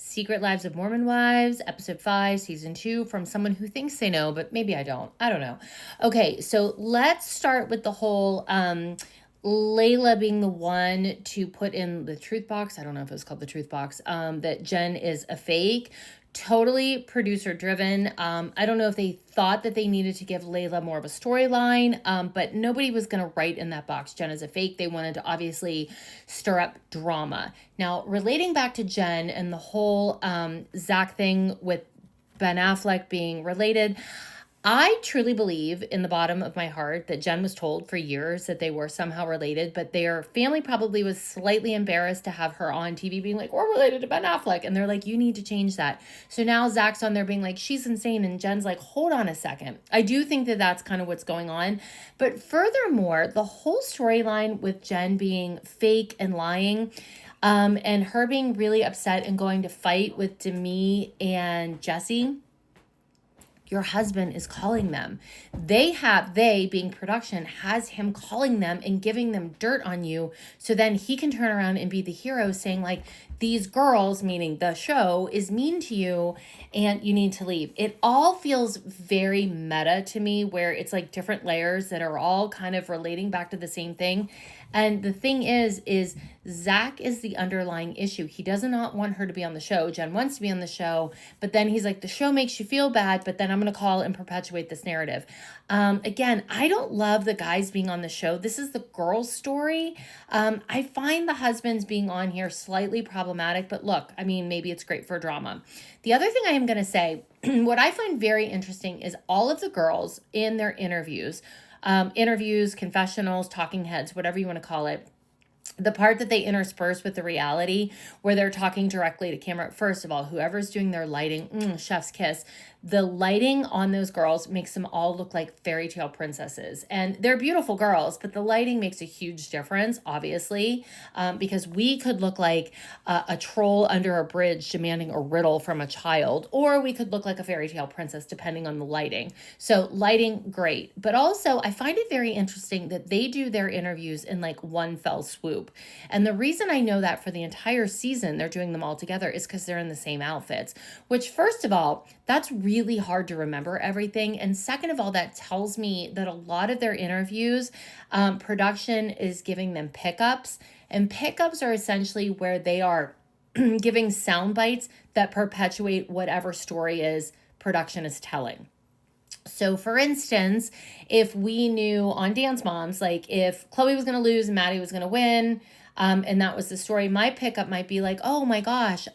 Secret Lives of Mormon Wives, episode 5, season 2, from someone who thinks they know, but maybe I don't. I don't know. Okay, so let's start with the whole Layla being the one to put in the truth box. I don't know if it was called the truth box, that Jen is a fake. Totally producer driven. I don't know if they thought that they needed to give Layla more of a storyline, but nobody was going to write in that box, Jen is a fake. They wanted to obviously stir up drama. Now, relating back to Jen and the whole Zach thing with Ben Affleck being related, I truly believe in the bottom of my heart that Jen was told for years that they were somehow related, but their family probably was slightly embarrassed to have her on TV being like, we're related to Ben Affleck. And they're like, you need to change that. So now Zach's on there being like, she's insane. And Jen's like, hold on a second. I do think that that's kind of what's going on. But furthermore, the whole storyline with Jen being fake and lying, and her being really upset and going to fight with Demi and Jesse, your husband is calling them. They being production, has him calling them and giving them dirt on you. So then he can turn around and be the hero saying like, these girls, meaning the show, is mean to you and you need to leave. It all feels very meta to me, where it's like different layers that are all kind of relating back to the same thing. And the thing is Zach is the underlying issue. He does not want her to be on the show. Jen wants to be on the show, but then he's like, the show makes you feel bad, but then I'm going to call and perpetuate this narrative. Again, I don't love the guys being on the show. This is the girl's story. I find the husbands being on here slightly problematic, but look, I mean, maybe it's great for drama. The other thing I am going to say, what I find very interesting is all of the girls in their interviews, confessionals, talking heads, whatever you want to call it, the part that they intersperse with the reality where they're talking directly to camera. First of all, whoever's doing their lighting, chef's kiss. The lighting on those girls makes them all look like fairy tale princesses. And they're beautiful girls, but the lighting makes a huge difference, obviously, because we could look like a troll under a bridge demanding a riddle from a child, or we could look like a fairy tale princess, depending on the lighting. So lighting, great. But also, I find it very interesting that they do their interviews in like one fell swoop. And the reason I know that for the entire season, they're doing them all together is because they're in the same outfits, which first of all, that's really hard to remember everything. And second of all, that tells me that a lot of their interviews, production is giving them pickups, and pickups are essentially where they are giving sound bites that perpetuate whatever story is production is telling. So for instance, if we knew on Dance Moms, like if Chloe was going to lose and Maddie was going to win, and that was the story, my pickup might be like, oh my gosh,